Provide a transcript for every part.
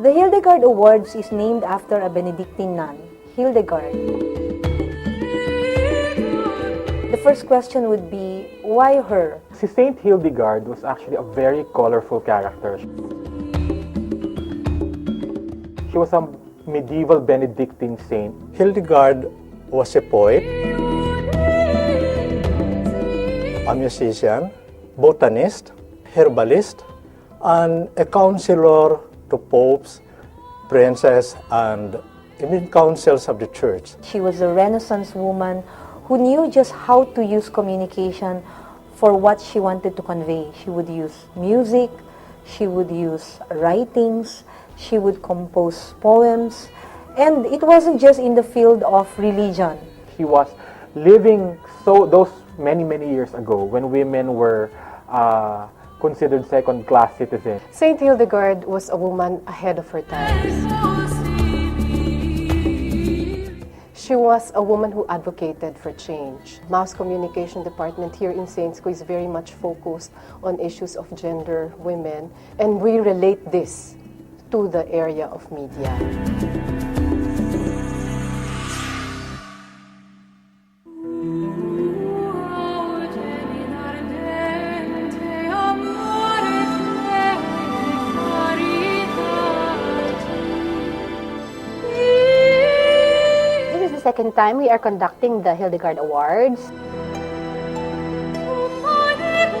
The Hildegarde Awards is named after a Benedictine nun, Hildegarde. The first question would be, why her? Si Saint Hildegarde was actually a very colorful character. She was a medieval Benedictine saint. Hildegarde was a poet, a musician, botanist, herbalist, and a counselor to popes, princes, and even councils of the church. She was a Renaissance woman who knew just how to use communication for what she wanted to convey. She would use music, she would use writings, she would compose poems, and it wasn't just in the field of religion. She was living those many years ago when women were considered second-class citizens. Saint Hildegarde was a woman ahead of her times. She was a woman who advocated for change. Mass communication department here in Saint School is very much focused on issues of gender, women, and we relate this to the area of media. Second time we are conducting the Hildegarde Awards.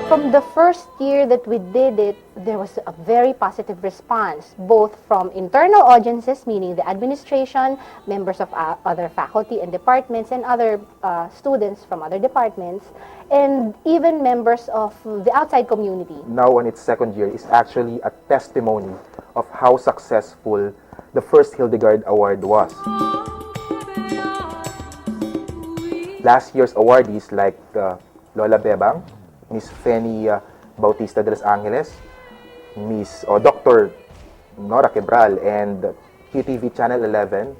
From the first year that we did it, there was a very positive response, both from internal audiences, meaning the administration, members of other faculty and departments, and other students from other departments, and even members of the outside community. Now on its second year is actually a testimony of how successful the first Hildegarde Award was. Last year's awardees like Lola Bebang, Miss Fanny Bautista de los Angeles, Dr. Nora Quebral, and QTV Channel 11,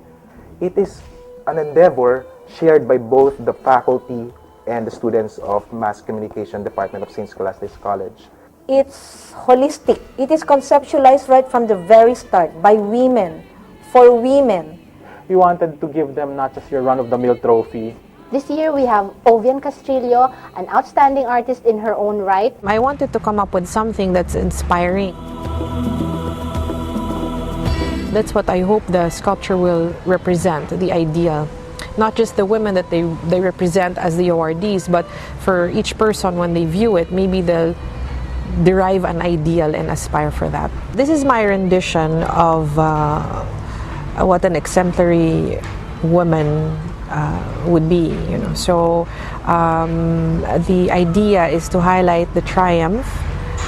it is an endeavor shared by both the faculty and the students of Mass Communication Department of St. Scholastics College. It's holistic. It is conceptualized right from the very start by women, for women. We wanted to give them not just your run-of-the-mill trophy. This year we have Ovian Castrillo, an outstanding artist in her own right. I wanted to come up with something that's inspiring. That's what I hope the sculpture will represent, the ideal. Not just the women that they represent as the awardees, but for each person when they view it, maybe they'll derive an ideal and aspire for that. This is my rendition of what an exemplary woman would be, you know. So the idea is to highlight the triumph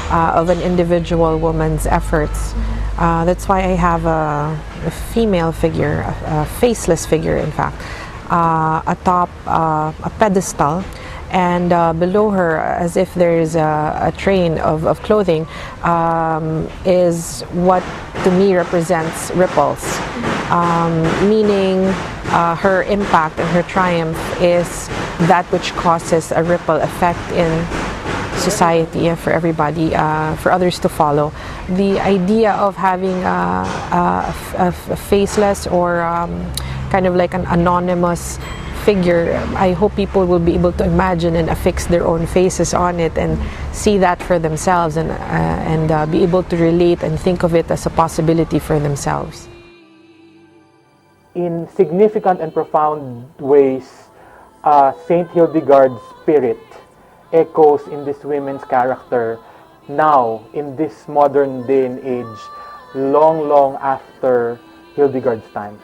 of an individual woman's efforts. That's why I have a female figure, a faceless figure in fact, atop a pedestal, and below her, as if there's a train of clothing, is what to me represents ripples, meaning her impact and her triumph is that which causes a ripple effect in society for everybody, for others to follow. The idea of having a faceless or kind of like an anonymous figure, I hope people will be able to imagine and affix their own faces on it and see that for themselves, and be able to relate and think of it as a possibility for themselves. In significant and profound ways, Saint Hildegarde's spirit echoes in this women's character now, in this modern day and age, long after Hildegarde's time.